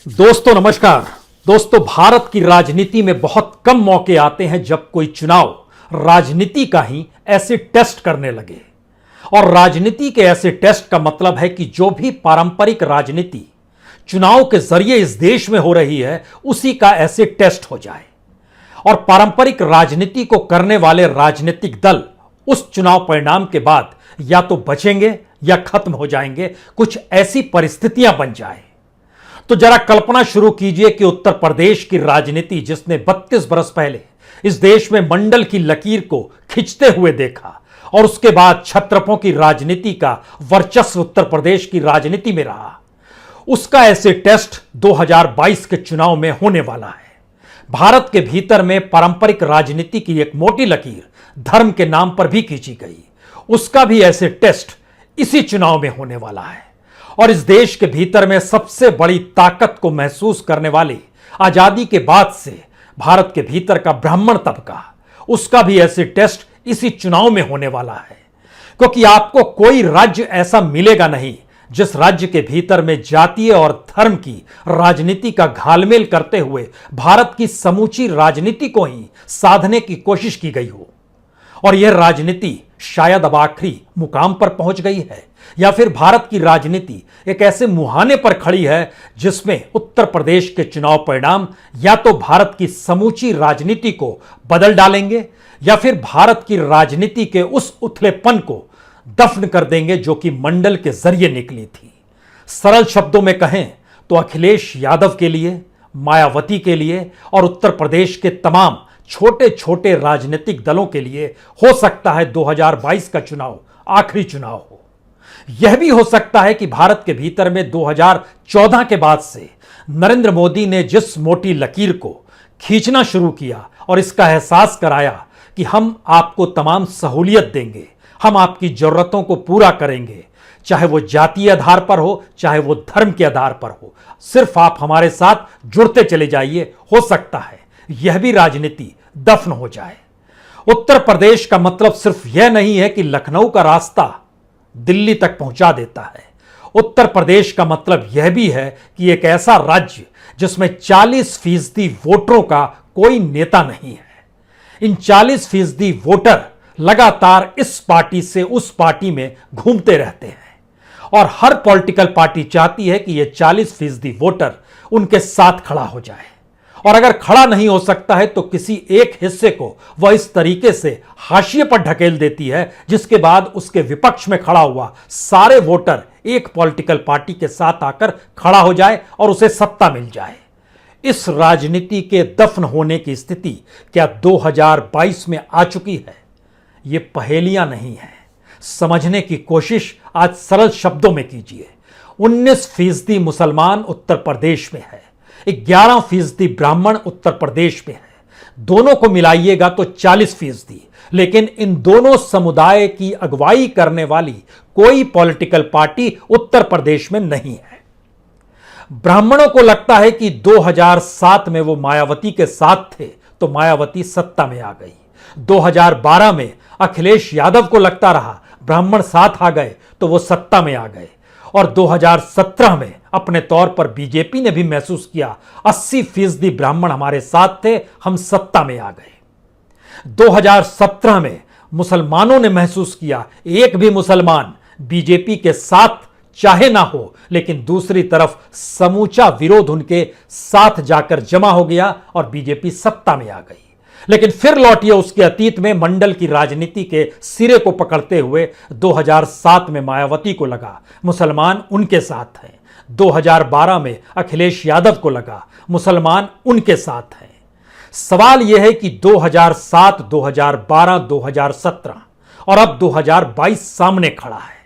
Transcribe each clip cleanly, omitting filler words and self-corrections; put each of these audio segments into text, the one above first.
दोस्तों नमस्कार। दोस्तों, भारत की राजनीति में बहुत कम मौके आते हैं जब कोई चुनाव राजनीति का ही ऐसे टेस्ट करने लगे। और राजनीति के ऐसे टेस्ट का मतलब है कि जो भी पारंपरिक राजनीति चुनाव के जरिए इस देश में हो रही है उसी का ऐसे टेस्ट हो जाए। और पारंपरिक राजनीति को करने वाले राजनीतिक दल उस चुनाव परिणाम के बाद या तो बचेंगे या खत्म हो जाएंगे, कुछ ऐसी परिस्थितियां बन जाए। तो जरा कल्पना शुरू कीजिए कि उत्तर प्रदेश की राजनीति, जिसने 32 बरस पहले इस देश में मंडल की लकीर को खींचते हुए देखा और उसके बाद छत्रपों की राजनीति का वर्चस्व उत्तर प्रदेश की राजनीति में रहा, उसका ऐसे टेस्ट 2022 के चुनाव में होने वाला है। भारत के भीतर में पारंपरिक राजनीति की एक मोटी लकीर धर्म के नाम पर भी खींची गई, उसका भी ऐसे टेस्ट इसी चुनाव में होने वाला है। और इस देश के भीतर में सबसे बड़ी ताकत को महसूस करने वाली आजादी के बाद से भारत के भीतर का ब्राह्मण तबका, उसका भी ऐसे टेस्ट इसी चुनाव में होने वाला है। क्योंकि आपको कोई राज्य ऐसा मिलेगा नहीं जिस राज्य के भीतर में जातीय और धर्म की राजनीति का घालमेल करते हुए भारत की समूची राजनीति को ही साधने की कोशिश की गई हो। और यह राजनीति शायद अब आखिरी मुकाम पर पहुंच गई है, या फिर भारत की राजनीति एक ऐसे मुहाने पर खड़ी है जिसमें उत्तर प्रदेश के चुनाव परिणाम या तो भारत की समूची राजनीति को बदल डालेंगे या फिर भारत की राजनीति के उस उथलेपन को दफन कर देंगे जो कि मंडल के जरिए निकली थी। सरल शब्दों में कहें तो अखिलेश यादव के लिए, मायावती के लिए और उत्तर प्रदेश के तमाम छोटे छोटे राजनीतिक दलों के लिए हो सकता है 2022 का चुनाव आखिरी चुनाव हो। यह भी हो सकता है कि भारत के भीतर में 2014 के बाद से नरेंद्र मोदी ने जिस मोटी लकीर को खींचना शुरू किया और इसका एहसास कराया कि हम आपको तमाम सहूलियत देंगे, हम आपकी जरूरतों को पूरा करेंगे, चाहे वो जातीय आधार पर हो चाहे वो धर्म के आधार पर हो, सिर्फ आप हमारे साथ जुड़ते चले जाइए, हो सकता है यह भी राजनीति दफन हो जाए। उत्तर प्रदेश का मतलब सिर्फ यह नहीं है कि लखनऊ का रास्ता दिल्ली तक पहुंचा देता है। उत्तर प्रदेश का मतलब यह भी है कि एक ऐसा राज्य जिसमें 40% वोटरों का कोई नेता नहीं है। इन 40% वोटर लगातार इस पार्टी से उस पार्टी में घूमते रहते हैं और हर पॉलिटिकल पार्टी चाहती है कि यह 40% वोटर उनके साथ खड़ा हो जाए। और अगर खड़ा नहीं हो सकता है तो किसी एक हिस्से को वह इस तरीके से हाशिए पर ढकेल देती है जिसके बाद उसके विपक्ष में खड़ा हुआ सारे वोटर एक पॉलिटिकल पार्टी के साथ आकर खड़ा हो जाए और उसे सत्ता मिल जाए। इस राजनीति के दफन होने की स्थिति क्या 2022 में आ चुकी है? ये पहेलियां नहीं है, समझने की कोशिश आज सरल शब्दों में कीजिए। 19% मुसलमान उत्तर प्रदेश में है, 11% ब्राह्मण उत्तर प्रदेश में है, दोनों को मिलाइएगा तो 40%। लेकिन इन दोनों समुदाय की अगुवाई करने वाली कोई पॉलिटिकल पार्टी उत्तर प्रदेश में नहीं है। ब्राह्मणों को लगता है कि 2007 में वो मायावती के साथ थे तो मायावती सत्ता में आ गई। 2012 में अखिलेश यादव को लगता रहा ब्राह्मण साथ आ गए तो वो सत्ता में आ गए। और 2017 में अपने तौर पर बीजेपी ने भी महसूस किया 80% ब्राह्मण हमारे साथ थे, हम सत्ता में आ गए। 2017 में मुसलमानों ने महसूस किया एक भी मुसलमान बीजेपी के साथ चाहे ना हो, लेकिन दूसरी तरफ समूचा विरोध उनके साथ जाकर जमा हो गया और बीजेपी सत्ता में आ गई। लेकिन फिर लौटिए उसके अतीत में मंडल की राजनीति के सिरे को पकड़ते हुए 2007 में मायावती को लगा मुसलमान उनके साथ हैं, 2012 में अखिलेश यादव को लगा मुसलमान उनके साथ हैं। सवाल यह है कि 2007, 2012, 2017 और अब 2022 सामने खड़ा है,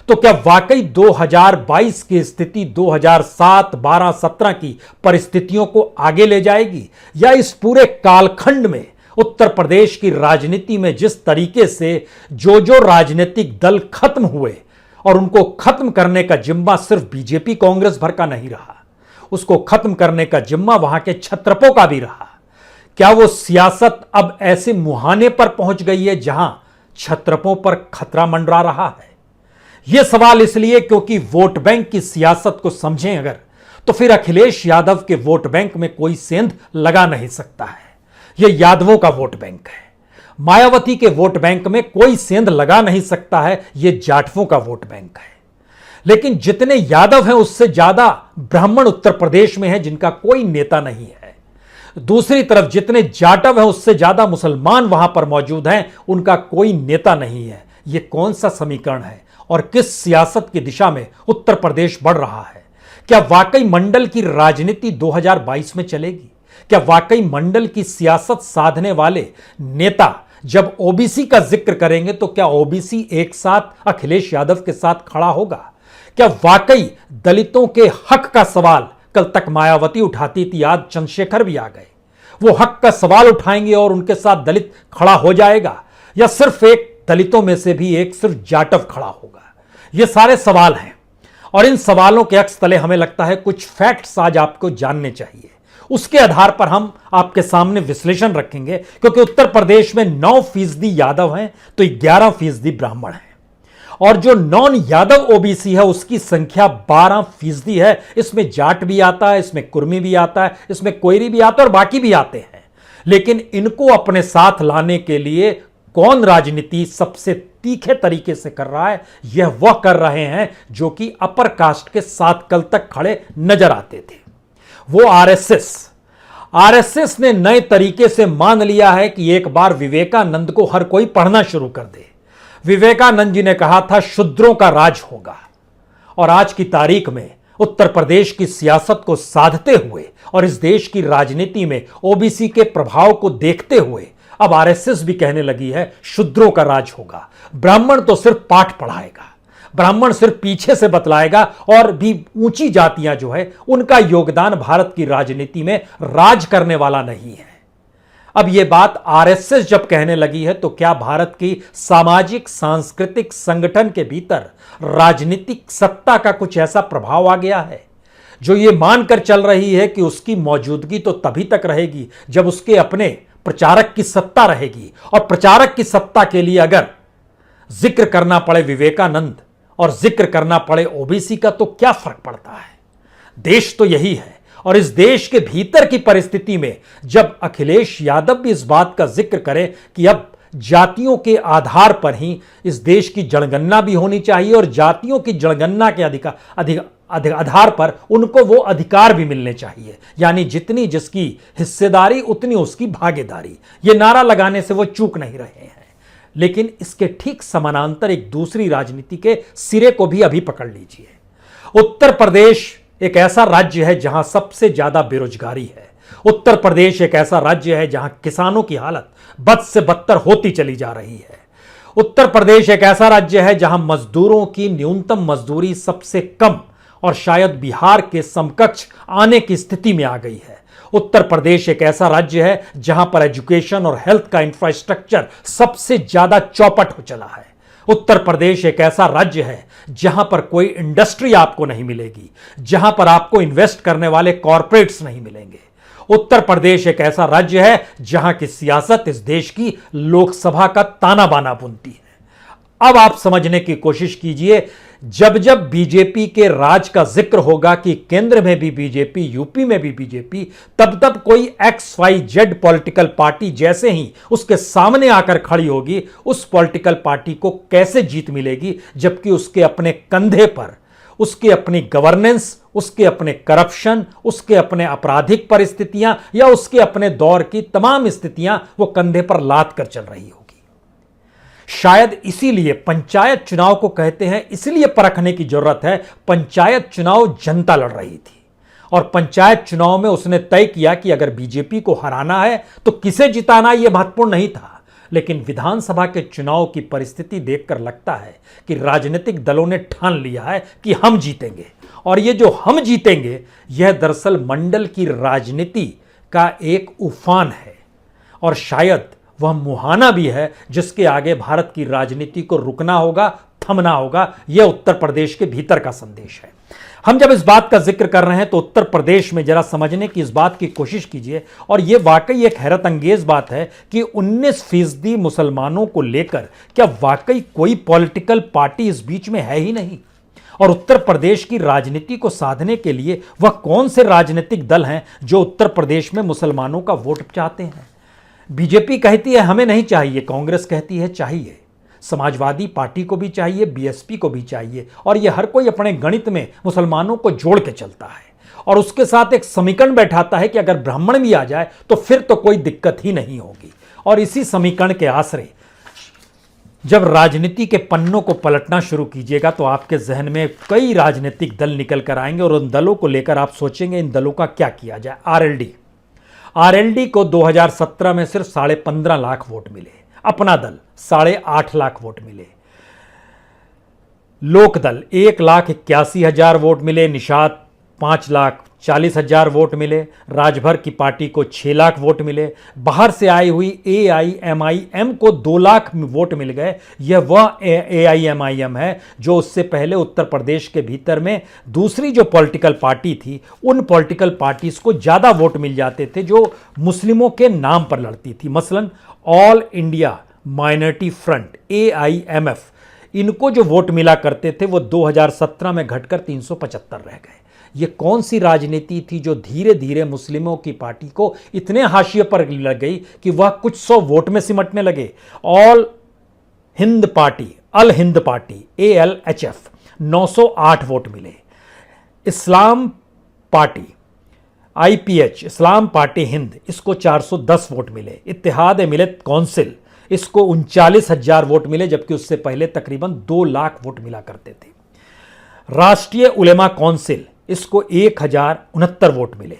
तो क्या वाकई 2022 की स्थिति 2007, 12, 17 की परिस्थितियों को आगे ले जाएगी, या इस पूरे कालखंड में उत्तर प्रदेश की राजनीति में जिस तरीके से जो राजनीतिक दल खत्म हुए और उनको खत्म करने का जिम्मा सिर्फ बीजेपी कांग्रेस भर का नहीं रहा, उसको खत्म करने का जिम्मा वहां के छत्रपों का भी रहा, क्या वो सियासत अब ऐसे मुहाने पर पहुंच गई है जहां छत्रपों पर खतरा मंडरा रहा है? यह सवाल इसलिए क्योंकि वोट बैंक की सियासत को समझें अगर, तो फिर अखिलेश यादव के वोट बैंक में कोई सेंध लगा नहीं सकता है। यह यादवों का वोट बैंक है। मायावती के वोट बैंक में कोई सेंध लगा नहीं सकता है। यह जाटवों का वोट बैंक है। लेकिन जितने यादव हैं उससे ज्यादा ब्राह्मण उत्तर प्रदेश में हैं जिनका कोई नेता नहीं है। दूसरी तरफ जितने जाटव हैं उससे ज्यादा मुसलमान वहां पर मौजूद हैं, उनका कोई नेता नहीं है। यह कौन सा समीकरण है और किस सियासत की दिशा में उत्तर प्रदेश बढ़ रहा है? क्या वाकई मंडल की राजनीति 2022 में चलेगी? क्या वाकई मंडल की सियासत साधने वाले नेता जब ओबीसी का जिक्र करेंगे तो क्या ओबीसी एक साथ अखिलेश यादव के साथ खड़ा होगा? क्या वाकई दलितों के हक का सवाल कल तक मायावती उठाती थी, आज चंद्रशेखर भी आ गए, वो हक का सवाल उठाएंगे और उनके साथ दलित खड़ा हो जाएगा, या सिर्फ एक दलितों में से भी एक सिर्फ जाटव खड़ा होगा? ये सारे सवाल हैं और इन सवालों के अक्स तले हमें लगता है कुछ फैक्ट्स आज आपको जानने चाहिए। उसके आधार पर हम आपके सामने विश्लेषण रखेंगे, क्योंकि उत्तर प्रदेश में 9% यादव हैं तो 11% ब्राह्मण हैं और जो नॉन यादव ओबीसी है उसकी संख्या 12% है। इसमें जाट भी आता है, इसमें कुर्मी भी आता है, इसमें कोयरी भी आता है और बाकी भी आते हैं। लेकिन इनको अपने साथ लाने के लिए कौन राजनीति सबसे तीखे तरीके से कर रहा है? यह वह कर रहे हैं जो कि अपर कास्ट के साथ कल तक खड़े नजर आते थे। वो आरएसएस ने नए तरीके से मान लिया है कि एक बार विवेकानंद को हर कोई पढ़ना शुरू कर दे। विवेकानंद जी ने कहा था शूद्रों का राज होगा, और आज की तारीख में उत्तर प्रदेश की सियासत को साधते हुए और इस देश की राजनीति में ओबीसी के प्रभाव को देखते हुए अब आरएसएस भी कहने लगी है शूद्रों का राज होगा। ब्राह्मण तो सिर्फ पाठ पढ़ाएगा, ब्राह्मण सिर्फ पीछे से बतलाएगा, और भी ऊंची जातियां जो है उनका योगदान भारत की राजनीति में राज करने वाला नहीं है। अब यह बात आरएसएस जब कहने लगी है तो क्या भारत की सामाजिक सांस्कृतिक संगठन के भीतर राजनीतिक सत्ता का कुछ ऐसा प्रभाव आ गया है जो यह मानकर चल रही है कि उसकी मौजूदगी तो तभी तक रहेगी जब उसके अपने प्रचारक की सत्ता रहेगी, और प्रचारक की सत्ता के लिए अगर जिक्र करना पड़े विवेकानंद और जिक्र करना पड़े ओबीसी का तो क्या फर्क पड़ता है? देश तो यही है। और इस देश के भीतर की परिस्थिति में जब अखिलेश यादव भी इस बात का जिक्र करें कि अब जातियों के आधार पर ही इस देश की जनगणना भी होनी चाहिए और जातियों की जनगणना के आधार पर उनको वो अधिकार भी मिलने चाहिए, यानी जितनी जिसकी हिस्सेदारी उतनी उसकी भागीदारी, ये नारा लगाने से वो चूक नहीं रहे हैं। लेकिन इसके ठीक समानांतर एक दूसरी राजनीति के सिरे को भी अभी पकड़ लीजिए। उत्तर प्रदेश एक ऐसा राज्य है जहां सबसे ज्यादा बेरोजगारी है। उत्तर प्रदेश एक ऐसा राज्य है जहां किसानों की हालत बद से बदतर होती चली जा रही है। उत्तर प्रदेश एक ऐसा राज्य है जहां मजदूरों की न्यूनतम मजदूरी सबसे कम और शायद बिहार के समकक्ष आने की स्थिति में आ गई है। उत्तर प्रदेश एक ऐसा राज्य है जहां पर एजुकेशन और हेल्थ का इंफ्रास्ट्रक्चर सबसे ज्यादा चौपट हो चला है। उत्तर प्रदेश एक ऐसा राज्य है जहां पर कोई इंडस्ट्री आपको नहीं मिलेगी, जहां पर आपको इन्वेस्ट करने वाले कॉरपोरेट्स नहीं मिलेंगे। उत्तर प्रदेश एक ऐसा राज्य है जहां की सियासत इस देश की लोकसभा का ताना बाना बुनती है। अब आप समझने की कोशिश कीजिए, जब जब बीजेपी के राज का जिक्र होगा कि केंद्र में भी बीजेपी, यूपी में भी बीजेपी, तब तब कोई XYZ पॉलिटिकल पार्टी जैसे ही उसके सामने आकर खड़ी होगी, उस पॉलिटिकल पार्टी को कैसे जीत मिलेगी, जबकि उसके अपने कंधे पर उसकी अपनी गवर्नेंस, उसके अपने करप्शन, उसके अपने आपराधिक परिस्थितियां या उसके अपने दौर की तमाम स्थितियां वो कंधे पर लाद कर चल रही होगी। शायद इसीलिए पंचायत चुनाव को कहते हैं, इसलिए परखने की जरूरत है। पंचायत चुनाव जनता लड़ रही थी और पंचायत चुनाव में उसने तय किया कि अगर बीजेपी को हराना है तो किसे जिताना यह महत्वपूर्ण नहीं था। लेकिन विधानसभा के चुनाव की परिस्थिति देखकर लगता है कि राजनीतिक दलों ने ठान लिया है कि हम जीतेंगे, और यह जो हम जीतेंगे यह दरअसल मंडल की राजनीति का एक उफान है, और शायद वह मुहाना भी है जिसके आगे भारत की राजनीति को रुकना होगा, थमना होगा। यह उत्तर प्रदेश के भीतर का संदेश है। हम जब इस बात का जिक्र कर रहे हैं तो उत्तर प्रदेश में जरा समझने की इस बात की कोशिश कीजिए, और यह वाकई एक हैरत अंगेज बात है कि 19% मुसलमानों को लेकर क्या वाकई कोई पॉलिटिकल पार्टी इस बीच में है ही नहीं। और उत्तर प्रदेश की राजनीति को साधने के लिए वह कौन से राजनीतिक दल हैं जो उत्तर प्रदेश में मुसलमानों का वोट चाहते हैं? बीजेपी कहती है हमें नहीं चाहिए, कांग्रेस कहती है चाहिए, समाजवादी पार्टी को भी चाहिए, बीएसपी को भी चाहिए, और यह हर कोई अपने गणित में मुसलमानों को जोड़ के चलता है और उसके साथ एक समीकरण बैठाता है कि अगर ब्राह्मण भी आ जाए तो फिर तो कोई दिक्कत ही नहीं होगी। और इसी समीकरण के आश्रय जब राजनीति के पन्नों को पलटना शुरू कीजिएगा तो आपके जहन में कई राजनीतिक दल निकल कर आएंगे और उन दलों को लेकर आप सोचेंगे इन दलों का क्या किया जाए। आरएलडी को 2017 में सिर्फ 15.5 लाख वोट मिले, अपना दल 8.5 लाख वोट मिले, लोकदल 1,81,000 वोट मिले, निषाद 5,40,000 वोट मिले, राजभर की पार्टी को 6 लाख वोट मिले, बाहर से आई हुई एआईएमआईएम को 2 लाख वोट मिल गए। यह वह एआईएमआईएम है जो उससे पहले उत्तर प्रदेश के भीतर में दूसरी जो पॉलिटिकल पार्टी थी उन पॉलिटिकल पार्टीज को ज़्यादा वोट मिल जाते थे जो मुस्लिमों के नाम पर लड़ती थी। मसलन ऑल इंडिया माइनॉरिटी फ्रंट एआईएमएफ, इनको जो वोट मिला करते थे वो 2017 में घटकर 375 रह गए। ये कौन सी राजनीति थी जो धीरे धीरे मुस्लिमों की पार्टी को इतने हाशिए पर लग गई कि वह कुछ 100 वोट में सिमटने लगे। अल हिंद पार्टी ALHF 908 वोट मिले, इस्लाम पार्टी IPH इस्लाम पार्टी हिंद, इसको 410 वोट मिले, इत्तेहाद मिलत काउंसिल, इसको 39,000 वोट मिले, जबकि उससे पहले तकरीबन 2 लाख वोट मिला करते थे। राष्ट्रीय उलेमा काउंसिल, इसको 1,069 वोट मिले।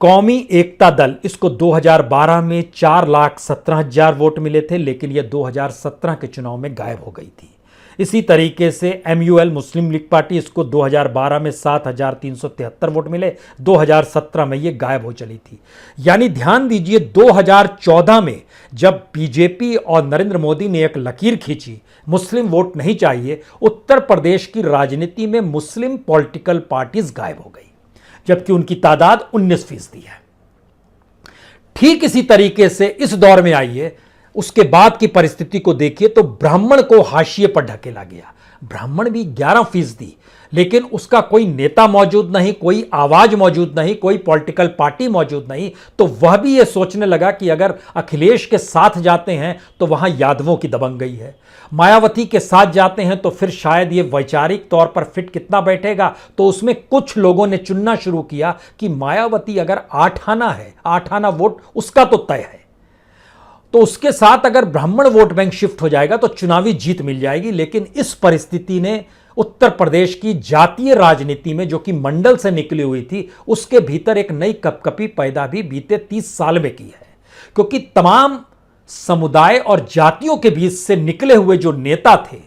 कौमी एकता दल, इसको 2012 में 4,17,000 वोट मिले थे, लेकिन यह 2017 के चुनाव में गायब हो गई थी। इसी तरीके से MUL मुस्लिम लीग पार्टी, इसको 2012 में 7,373 वोट मिले, 2017 में यह गायब हो चली थी। यानी ध्यान दीजिए 2014 में जब बीजेपी और नरेंद्र मोदी ने एक लकीर खींची, मुस्लिम वोट नहीं चाहिए, उत्तर प्रदेश की राजनीति में मुस्लिम पॉलिटिकल पार्टीज गायब हो गई, जबकि उनकी तादाद 19% है। ठीक इसी तरीके से इस दौर में आइए, उसके बाद की परिस्थिति को देखिए तो ब्राह्मण को हाशिए पर ढकेला गया। ब्राह्मण भी 11%, लेकिन उसका कोई नेता मौजूद नहीं, कोई आवाज मौजूद नहीं, कोई पॉलिटिकल पार्टी मौजूद नहीं, तो वह भी यह सोचने लगा कि अगर अखिलेश के साथ जाते हैं तो वहां यादवों की दबंगई है, मायावती के साथ जाते हैं तो फिर शायद ये वैचारिक तौर पर फिट कितना बैठेगा। तो उसमें कुछ लोगों ने चुनना शुरू किया कि मायावती अगर 8 आना है, 8 आना वोट उसका तो तय है, तो उसके साथ अगर ब्राह्मण वोट बैंक शिफ्ट हो जाएगा तो चुनावी जीत मिल जाएगी। लेकिन इस परिस्थिति ने उत्तर प्रदेश की जातीय राजनीति में, जो कि मंडल से निकली हुई थी, उसके भीतर एक नई कपकपी पैदा भी बीते 30 साल में की है, क्योंकि तमाम समुदाय और जातियों के बीच से निकले हुए जो नेता थे,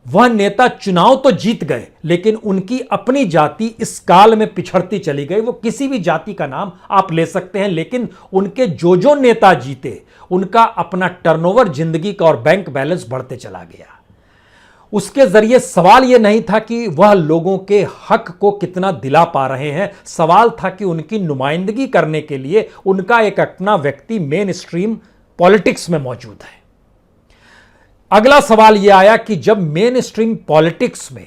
वह नेता चुनाव तो जीत गए, लेकिन उनकी अपनी जाति इस काल में पिछड़ती चली गई। वो किसी भी जाति का नाम आप ले सकते हैं, लेकिन उनके जो नेता जीते उनका अपना टर्नओवर जिंदगी का और बैंक बैलेंस बढ़ते चला गया। उसके जरिए सवाल यह नहीं था कि वह लोगों के हक को कितना दिला पा रहे हैं, सवाल था कि उनकी नुमाइंदगी करने के लिए उनका एक अपना व्यक्ति मेन स्ट्रीम पॉलिटिक्स में मौजूद है। अगला सवाल यह आया कि जब मेन स्ट्रीम पॉलिटिक्स में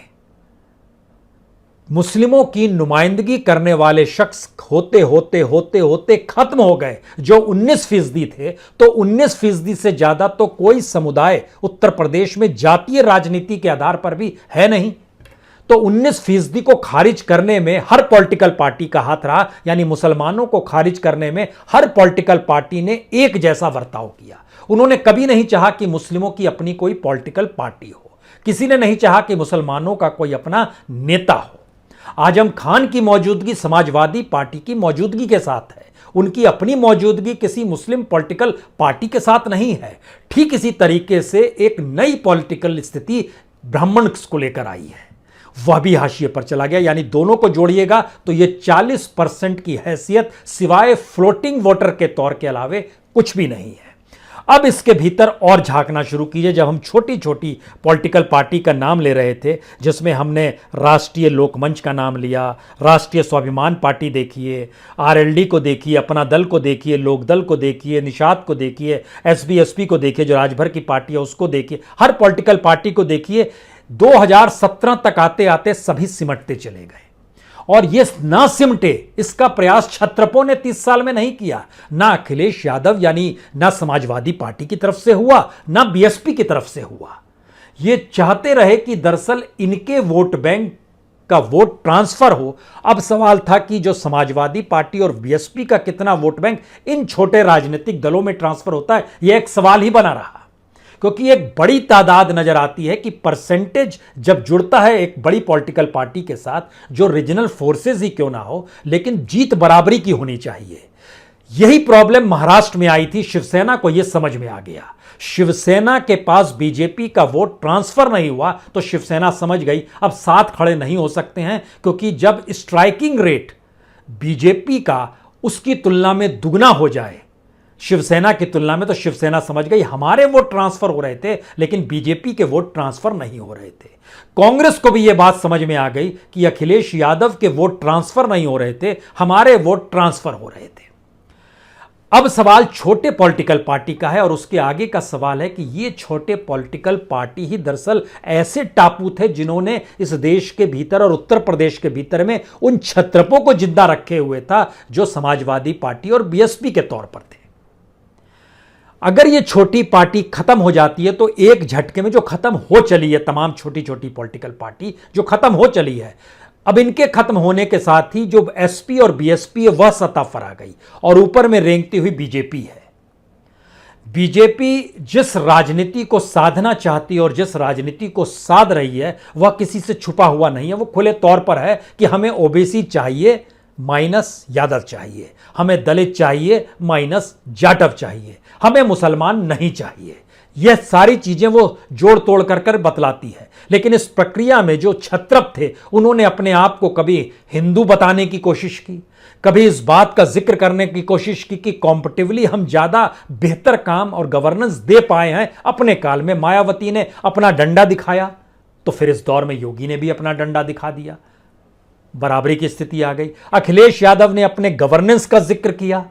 मुस्लिमों की नुमाइंदगी करने वाले शख्स होते होते खत्म हो गए, जो 19% थे, तो 19% से ज्यादा तो कोई समुदाय उत्तर प्रदेश में जातीय राजनीति के आधार पर भी है नहीं। तो 19% को खारिज करने में हर पॉलिटिकल पार्टी का हाथ रहा, यानी मुसलमानों को खारिज करने में हर पॉलिटिकल पार्टी ने एक जैसा बर्ताव किया। उन्होंने कभी नहीं चाहा कि मुस्लिमों की अपनी कोई पॉलिटिकल पार्टी हो, किसी ने नहीं चाहा कि मुसलमानों का कोई अपना नेता हो। आजम खान की मौजूदगी समाजवादी पार्टी की मौजूदगी के साथ है, उनकी अपनी मौजूदगी किसी मुस्लिम पॉलिटिकल पार्टी के साथ नहीं है। ठीक इसी तरीके से एक नई पॉलिटिकल स्थिति ब्राह्मण को लेकर आई है, वह भी हाशिए पर चला गया। यानी दोनों को जोड़िएगा तो यह 40% की हैसियत सिवाय फ्लोटिंग वोटर के तौर के अलावे कुछ भी नहीं है। अब इसके भीतर और झांकना शुरू कीजिए। जब हम छोटी छोटी पॉलिटिकल पार्टी का नाम ले रहे थे, जिसमें हमने राष्ट्रीय लोकमंच का नाम लिया, राष्ट्रीय स्वाभिमान पार्टी देखिए, आरएलडी को देखिए, अपना दल को देखिए, लोकदल को देखिए, निषाद को देखिए, एसबीएसपी को देखिए जो राजभर की पार्टी है उसको देखिए, हर पॉलिटिकल पार्टी को देखिए। 2017 तक आते आते सभी सिमटते चले गए। और ये ना सिमटे इसका प्रयास क्षत्रपों ने 30 साल में नहीं किया। ना अखिलेश यादव यानी ना समाजवादी पार्टी की तरफ से हुआ, ना बीएसपी की तरफ से हुआ। ये चाहते रहे कि दरअसल इनके वोट बैंक का वोट ट्रांसफर हो। अब सवाल था कि जो समाजवादी पार्टी और बीएसपी का कितना वोट बैंक इन छोटे राजनीतिक दलों में ट्रांसफर होता है, यह एक सवाल ही बना रहा, क्योंकि एक बड़ी तादाद नजर आती है कि परसेंटेज जब जुड़ता है एक बड़ी पॉलिटिकल पार्टी के साथ, जो रीजनल फोर्सेस ही क्यों ना हो, लेकिन जीत बराबरी की होनी चाहिए। यही प्रॉब्लम महाराष्ट्र में आई थी। शिवसेना को यह समझ में आ गया, शिवसेना के पास बीजेपी का वोट ट्रांसफर नहीं हुआ तो शिवसेना समझ गई अब साथ खड़े नहीं हो सकते हैं, क्योंकि जब स्ट्राइकिंग रेट बीजेपी का उसकी तुलना में दुगना हो जाए शिवसेना की तुलना में, तो शिवसेना समझ गई हमारे वोट ट्रांसफर हो रहे थे लेकिन बीजेपी के वोट ट्रांसफर नहीं हो रहे थे। कांग्रेस को भी यह बात समझ में आ गई कि अखिलेश यादव के वोट ट्रांसफर नहीं हो रहे थे, हमारे वोट ट्रांसफर हो रहे थे। अब सवाल छोटे पॉलिटिकल पार्टी का है और उसके आगे का सवाल है कि ये छोटे पॉलिटिकल पार्टी ही दरअसल ऐसे टापू थे जिन्होंने इस देश के भीतर और उत्तर प्रदेश के भीतर में उन छत्रपों को जिंदा रखे हुए था जो समाजवादी पार्टी और बीएसपी के तौर पर थे। अगर ये छोटी पार्टी खत्म हो जाती है तो एक झटके में जो खत्म हो चली है तमाम छोटी छोटी पॉलिटिकल पार्टी जो खत्म हो चली है, अब इनके खत्म होने के साथ ही जो एसपी और बीएसपी है वह सत्ता पर आ गई और ऊपर में रेंगती हुई बीजेपी है। बीजेपी जिस राजनीति को साधना चाहती है और जिस राजनीति को साध रही है वह किसी से छुपा हुआ नहीं है। वो खुले तौर पर है कि हमें ओबीसी चाहिए माइनस यादव चाहिए, हमें दलित चाहिए माइनस जाटव चाहिए, हमें मुसलमान नहीं चाहिए। यह सारी चीजें वो जोड़ तोड़ कर बतलाती है। लेकिन इस प्रक्रिया में जो क्षत्रप थे उन्होंने अपने आप को कभी हिंदू बताने की कोशिश की, कभी इस बात का जिक्र करने की कोशिश की कि कॉम्पिटिवली हम ज्यादा बेहतर काम और गवर्नेंस दे पाए हैं अपने काल में। मायावती ने अपना डंडा दिखाया तो फिर इस दौर में योगी ने भी अपना डंडा दिखा दिया, बराबरी की स्थिति आ गई। अखिलेश यादव ने अपने गवर्नेंस का जिक्र किया,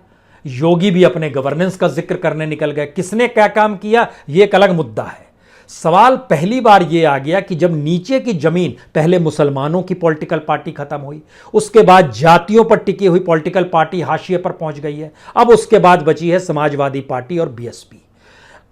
योगी भी अपने गवर्नेंस का जिक्र करने निकल गए। किसने क्या काम किया यह एक अलग मुद्दा है। सवाल पहली बार यह आ गया कि जब नीचे की जमीन, पहले मुसलमानों की पॉलिटिकल पार्टी खत्म हुई, उसके बाद जातियों पर टिकी हुई पॉलिटिकल पार्टी हाशिए पर पहुंच गई है, अब उसके बाद बची है समाजवादी पार्टी और बीएसपी।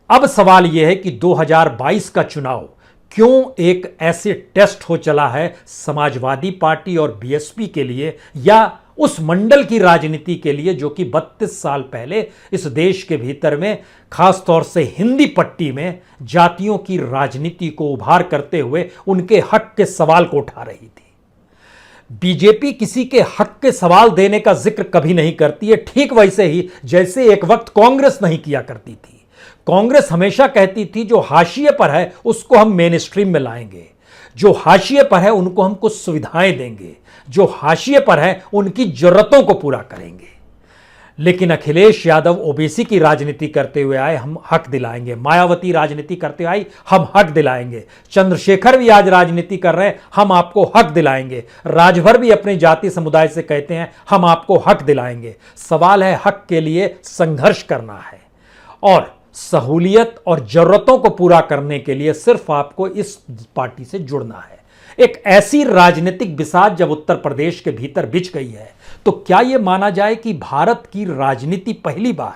अब सवाल यह है कि 2022 का चुनाव क्यों एक ऐसे टेस्ट हो चला है समाजवादी पार्टी और बीएसपी के लिए, या उस मंडल की राजनीति के लिए जो कि 32 साल पहले इस देश के भीतर में खासतौर से हिंदी पट्टी में जातियों की राजनीति को उभार करते हुए उनके हक के सवाल को उठा रही थी। बीजेपी किसी के हक के सवाल देने का जिक्र कभी नहीं करती है, ठीक वैसे ही जैसे एक वक्त कांग्रेस नहीं किया करती थी। कांग्रेस हमेशा कहती थी जो हाशिए पर है उसको हम मेन स्ट्रीम में लाएंगे, जो हाशिए पर है उनको हम कुछ सुविधाएं देंगे, जो हाशिए पर है उनकी जरूरतों को पूरा करेंगे। लेकिन अखिलेश यादव ओबीसी की राजनीति करते हुए आए, हम हक दिलाएंगे। मायावती राजनीति करते आई, हम हक दिलाएंगे। चंद्रशेखर भी आज राजनीति कर रहे हैं, हम आपको हक दिलाएंगे। राजभर भी अपने जाति समुदाय से कहते हैं हम आपको हक दिलाएंगे। सवाल है हक के लिए संघर्ष करना है और सहूलियत और जरूरतों को पूरा करने के लिए सिर्फ आपको इस पार्टी से जुड़ना है। एक ऐसी राजनीतिक बिसात जब उत्तर प्रदेश के भीतर बिछ गई है तो क्या यह माना जाए कि भारत की राजनीति पहली बार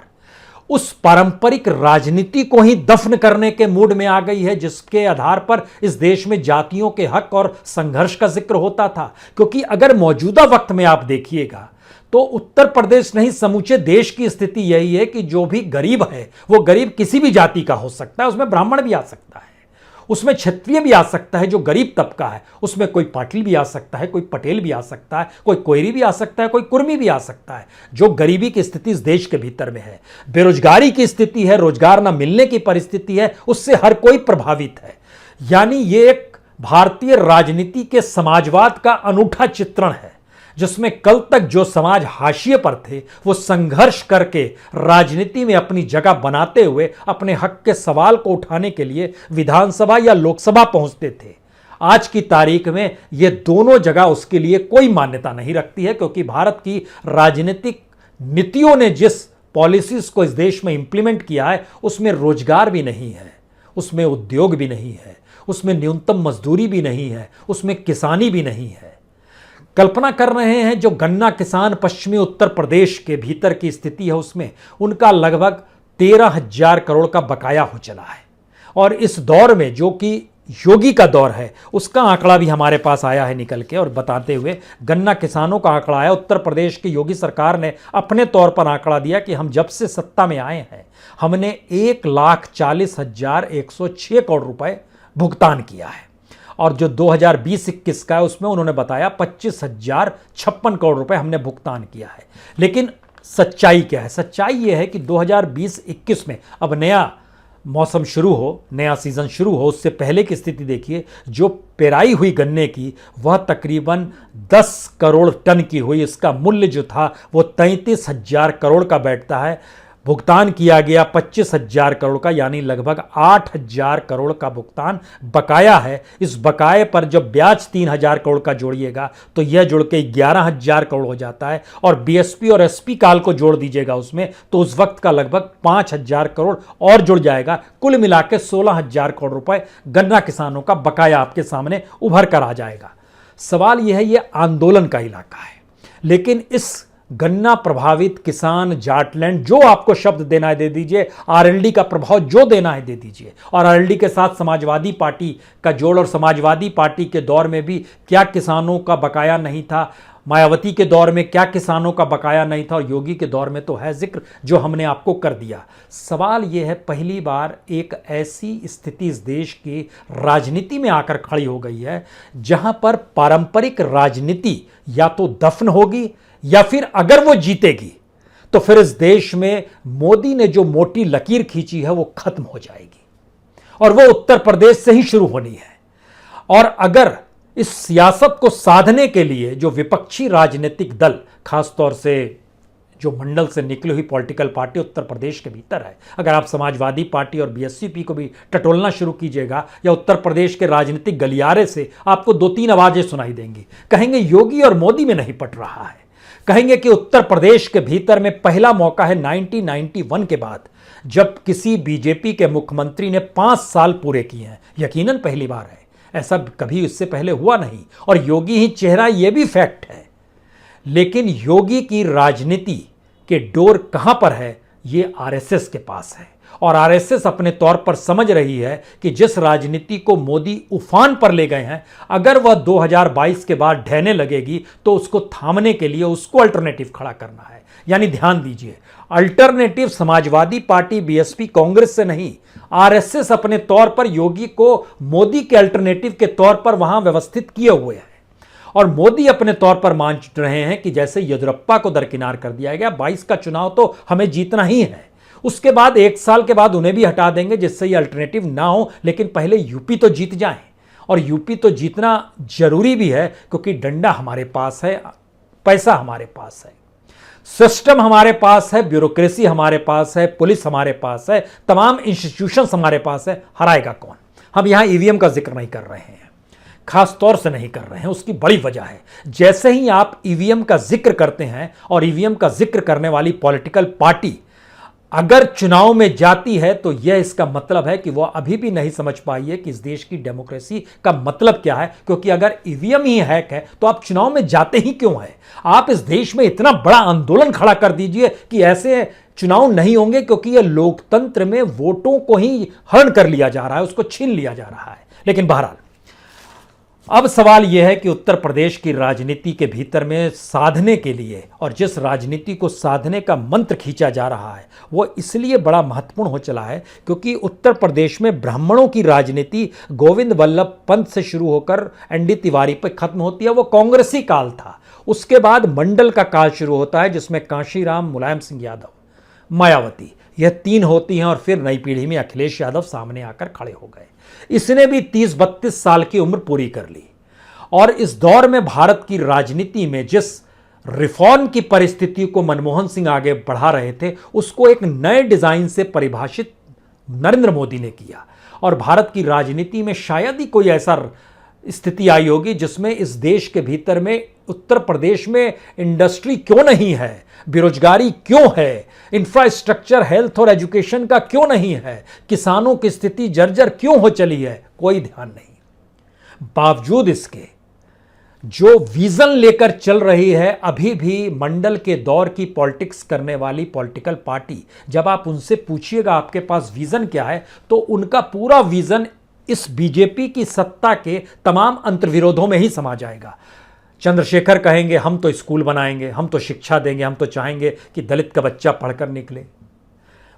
उस पारंपरिक राजनीति को ही दफन करने के मूड में आ गई है जिसके आधार पर इस देश में जातियों के हक और संघर्ष का जिक्र होता था। क्योंकि अगर मौजूदा वक्त में आप देखिएगा तो उत्तर प्रदेश नहीं समूचे देश की स्थिति यही है कि जो भी गरीब है वो गरीब किसी भी जाति का हो सकता है, उसमें ब्राह्मण भी आ सकता है, उसमें क्षत्रिय भी आ सकता है जो गरीब तबका है, उसमें कोई पाटिल भी आ सकता है, कोई पटेल भी आ सकता है, कोई कोयरी भी आ सकता है, कोई कुर्मी भी आ सकता है। जो गरीबी की स्थिति इस देश के भीतर में है, बेरोजगारी की स्थिति है, रोजगार ना मिलने की परिस्थिति है, उससे हर कोई प्रभावित है। यानी ये एक भारतीय राजनीति के समाजवाद का अनूठा चित्रण है जिसमें कल तक जो समाज हाशिए पर थे वो संघर्ष करके राजनीति में अपनी जगह बनाते हुए अपने हक के सवाल को उठाने के लिए विधानसभा या लोकसभा पहुंचते थे। आज की तारीख में ये दोनों जगह उसके लिए कोई मान्यता नहीं रखती है, क्योंकि भारत की राजनीतिक नीतियों ने जिस पॉलिसीज को इस देश में इंप्लीमेंट किया है उसमें रोजगार भी नहीं है, उसमें उद्योग भी नहीं है, उसमें न्यूनतम मजदूरी भी नहीं है, उसमें किसानी भी नहीं है। कल्पना कर रहे हैं जो गन्ना किसान पश्चिमी उत्तर प्रदेश के भीतर की स्थिति है, उसमें उनका लगभग 13,000 करोड़ का बकाया हो चला है। और इस दौर में जो कि योगी का दौर है, उसका आंकड़ा भी हमारे पास आया है निकल के, और बताते हुए गन्ना किसानों का आंकड़ा आया। उत्तर प्रदेश की योगी सरकार ने अपने तौर पर आंकड़ा दिया कि हम जब से सत्ता में आए हैं हमने 1,40,106 करोड़ रुपए भुगतान किया है। और जो 2020-21 का है उसमें उन्होंने बताया 25,056 करोड़ रुपए हमने भुगतान किया है। लेकिन सच्चाई क्या है? सच्चाई यह है कि 2020-21 में अब नया मौसम शुरू हो, नया सीजन शुरू हो, उससे पहले की स्थिति देखिए। जो पेराई हुई गन्ने की वह तकरीबन 10 करोड़ टन की हुई। इसका मूल्य जो था वो 33,000 करोड़ का बैठता है। भुगतान किया गया 25,000 करोड़ का, यानी लगभग 8,000 करोड़ का भुगतान बकाया है। इस बकाये पर जब ब्याज 3,000 करोड़ का जोड़िएगा तो यह जुड़ के 11,000 करोड़ हो जाता है। और बीएसपी और एसपी काल को जोड़ दीजिएगा उसमें तो उस वक्त का लगभग 5,000 करोड़ और जुड़ जाएगा। कुल मिला के 16,000 करोड़ रुपए गन्ना किसानों का बकाया आपके सामने उभर कर आ जाएगा। सवाल यह है, यह आंदोलन का इलाका है, लेकिन इस गन्ना प्रभावित किसान, जाटलैंड, जो आपको शब्द देना है दे दीजिए, आरएलडी का प्रभाव जो देना है दे दीजिए। और आरएलडी के साथ समाजवादी पार्टी का जोड़, और समाजवादी पार्टी के दौर में भी क्या किसानों का बकाया नहीं था, मायावती के दौर में क्या किसानों का बकाया नहीं था, और योगी के दौर में तो है जिक्र जो हमने आपको कर दिया। सवाल यह है, पहली बार एक ऐसी स्थिति इस देश की राजनीति में आकर खड़ी हो गई है जहां पर पारंपरिक राजनीति या तो दफन होगी या फिर अगर वो जीतेगी तो फिर इस देश में मोदी ने जो मोटी लकीर खींची है वो खत्म हो जाएगी, और वो उत्तर प्रदेश से ही शुरू होनी है। और अगर इस सियासत को साधने के लिए जो विपक्षी राजनीतिक दल, खासतौर से जो मंडल से निकली हुई पॉलिटिकल पार्टी उत्तर प्रदेश के भीतर है, अगर आप समाजवादी पार्टी और बीएसपी को भी टटोलना शुरू कीजिएगा, या उत्तर प्रदेश के राजनीतिक गलियारे से आपको 2-3 आवाजें सुनाई देंगी। कहेंगे योगी और मोदी में नहीं पट रहा है, कहेंगे कि उत्तर प्रदेश के भीतर में पहला मौका है 1991 के बाद, जब किसी बीजेपी के मुख्यमंत्री ने 5 साल पूरे किए हैं। यकीनन पहली बार है, ऐसा कभी इससे पहले हुआ नहीं, और योगी ही चेहरा, यह भी फैक्ट है। लेकिन योगी की राजनीति के डोर कहां पर है? ये आरएसएस के पास है। और आरएसएस अपने तौर पर समझ रही है कि जिस राजनीति को मोदी उफान पर ले गए हैं, अगर वह 2022 के बाद ढहने लगेगी तो उसको थामने के लिए उसको अल्टरनेटिव खड़ा करना है। यानी ध्यान दीजिए, alternative Samajwadi party, BSP, Congress से नहीं, आरएसएस अपने तौर पर योगी को मोदी के अल्टरनेटिव के तौर पर वहां व्यवस्थित किए हुए हैं। और मोदी अपने तौर पर मान रहे हैं कि जैसे येदियुरप्पा को दरकिनार कर दिया गया, 22 का चुनाव तो हमें जीतना ही है, उसके बाद 1 साल के बाद उन्हें भी हटा देंगे जिससे ये अल्टरनेटिव ना हो, लेकिन पहले यूपी तो जीत जाएं। और यूपी तो जीतना जरूरी भी है, क्योंकि डंडा हमारे पास है, पैसा हमारे पास है, सिस्टम हमारे पास है, ब्यूरोक्रेसी हमारे पास है, पुलिस हमारे पास है, तमाम इंस्टीट्यूशंस हमारे पास है। हराएगा कौन? हम यहां ईवीएम का जिक्र नहीं कर रहे हैं, खास तौर से नहीं कर रहे हैं। उसकी बड़ी वजह है, जैसे ही आप ईवीएम का जिक्र करते हैं और ईवीएम का जिक्र करने वाली पॉलिटिकल पार्टी अगर चुनाव में जाती है तो यह इसका मतलब है कि वह अभी भी नहीं समझ पाई है कि इस देश की डेमोक्रेसी का मतलब क्या है। क्योंकि अगर ईवीएम ही हैक है तो आप चुनाव में जाते ही क्यों हैं? आप इस देश में इतना बड़ा आंदोलन खड़ा कर दीजिए कि ऐसे चुनाव नहीं होंगे, क्योंकि यह लोकतंत्र में वोटों को ही हरण कर लिया जा रहा है, उसको छीन लिया जा रहा है। लेकिन बहरहाल अब सवाल यह है कि उत्तर प्रदेश की राजनीति के भीतर में साधने के लिए, और जिस राजनीति को साधने का मंत्र खींचा जा रहा है वो इसलिए बड़ा महत्वपूर्ण हो चला है क्योंकि उत्तर प्रदेश में ब्राह्मणों की राजनीति गोविंद वल्लभ पंत से शुरू होकर एनडी तिवारी पर खत्म होती है। वो कांग्रेसी काल था। उसके बाद मंडल का काल शुरू होता है जिसमें कांशीराम, मुलायम सिंह यादव, मायावती, यह 3 होती हैं, और फिर नई पीढ़ी में अखिलेश यादव सामने आकर खड़े हो गए। इसने भी 30-32 साल की उम्र पूरी कर ली। और इस दौर में भारत की राजनीति में जिस रिफॉर्म की परिस्थिति को मनमोहन सिंह आगे बढ़ा रहे थे, उसको एक नए डिजाइन से परिभाषित नरेंद्र मोदी ने किया। और भारत की राजनीति में शायद ही कोई ऐसा स्थिति आई होगी जिसमें इस देश के भीतर में उत्तर प्रदेश में इंडस्ट्री क्यों नहीं है, बेरोजगारी क्यों है, इंफ्रास्ट्रक्चर, हेल्थ और एजुकेशन का क्यों नहीं है, किसानों की स्थिति जर्जर क्यों हो चली है, कोई ध्यान नहीं। बावजूद इसके जो विजन लेकर चल रही है अभी भी मंडल के दौर की पॉलिटिक्स करने वाली पॉलिटिकल पार्टी, जब आप उनसे पूछिएगा आपके पास विजन क्या है, तो उनका पूरा विजन इस बीजेपी की सत्ता के तमाम अंतर्विरोधों में ही समा जाएगा। चंद्रशेखर कहेंगे हम तो स्कूल बनाएंगे, हम तो शिक्षा देंगे, हम तो चाहेंगे कि दलित का बच्चा पढ़कर निकले।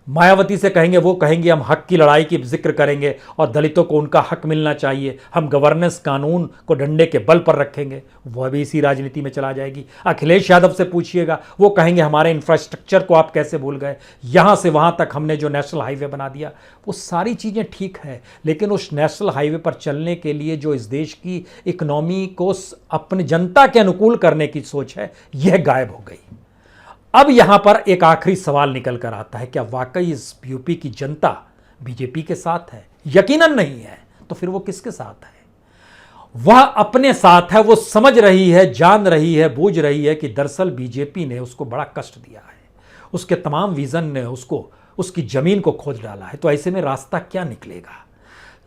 मायावती से कहेंगे, वो कहेंगे हम हक की लड़ाई की जिक्र करेंगे और दलितों को उनका हक मिलना चाहिए, हम गवर्नेंस कानून को डंडे के बल पर रखेंगे, वह भी इसी राजनीति में चला जाएगी। अखिलेश यादव से पूछिएगा, वो कहेंगे हमारे इंफ्रास्ट्रक्चर को आप कैसे भूल गए, यहाँ से वहाँ तक हमने जो नेशनल हाईवे बना दिया। वो सारी चीज़ें ठीक है, लेकिन उस नेशनल हाईवे पर चलने के लिए जो इस देश की इकोनॉमी को अपनी जनता के अनुकूल करने की सोच है, यह गायब हो गई। अब यहां पर एक आखिरी सवाल निकल कर आता है, क्या वाकई इस यूपी की जनता बीजेपी के साथ है? यकीनन नहीं है। तो फिर वो किसके साथ है? वह अपने साथ है। वो समझ रही है, जान रही है, बूझ रही है कि दरअसल बीजेपी ने उसको बड़ा कष्ट दिया है, उसके तमाम विजन ने उसको उसकी जमीन को खोद डाला है। तो ऐसे में रास्ता क्या निकलेगा?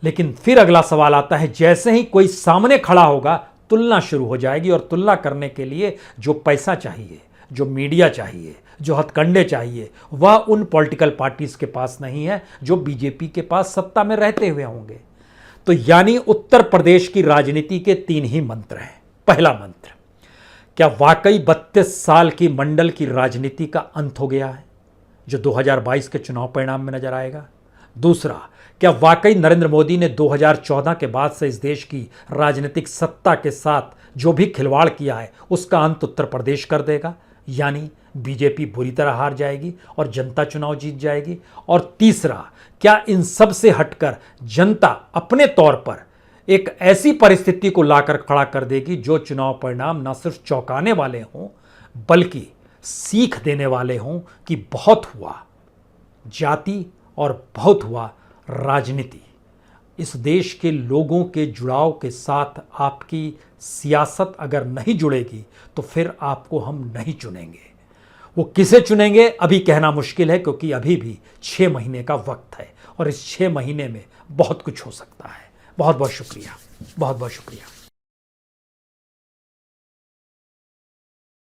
लेकिन फिर अगला सवाल आता है, जैसे ही कोई सामने खड़ा होगा तुलना शुरू हो जाएगी, और तुलना करने के लिए जो पैसा चाहिए, जो मीडिया चाहिए, जो हथकंडे चाहिए, वह उन पॉलिटिकल पार्टीज के पास नहीं है जो बीजेपी के पास सत्ता में रहते हुए होंगे। तो यानी उत्तर प्रदेश की राजनीति के 3 ही मंत्र हैं। पहला मंत्र, क्या वाकई 32 साल की मंडल की राजनीति का अंत हो गया है, जो 2022 के चुनाव परिणाम में नजर आएगा? दूसरा, क्या वाकई नरेंद्र मोदी ने 2014 के बाद से इस देश की राजनीतिक सत्ता के साथ जो भी खिलवाड़ किया है उसका अंत उत्तर प्रदेश कर देगा, यानी बीजेपी बुरी तरह हार जाएगी और जनता चुनाव जीत जाएगी? और तीसरा, क्या इन सब से हटकर जनता अपने तौर पर एक ऐसी परिस्थिति को लाकर खड़ा कर देगी जो चुनाव परिणाम न सिर्फ चौंकाने वाले हों बल्कि सीख देने वाले हों कि बहुत हुआ जाति और बहुत हुआ राजनीति। इस देश के लोगों के जुड़ाव के साथ आपकी सियासत अगर नहीं जुड़ेगी तो फिर आपको हम नहीं चुनेंगे। वो किसे चुनेंगे अभी कहना मुश्किल है, क्योंकि अभी भी 6 महीने का वक्त है और इस 6 महीने में बहुत कुछ हो सकता है। बहुत बहुत शुक्रिया, बहुत बहुत शुक्रिया।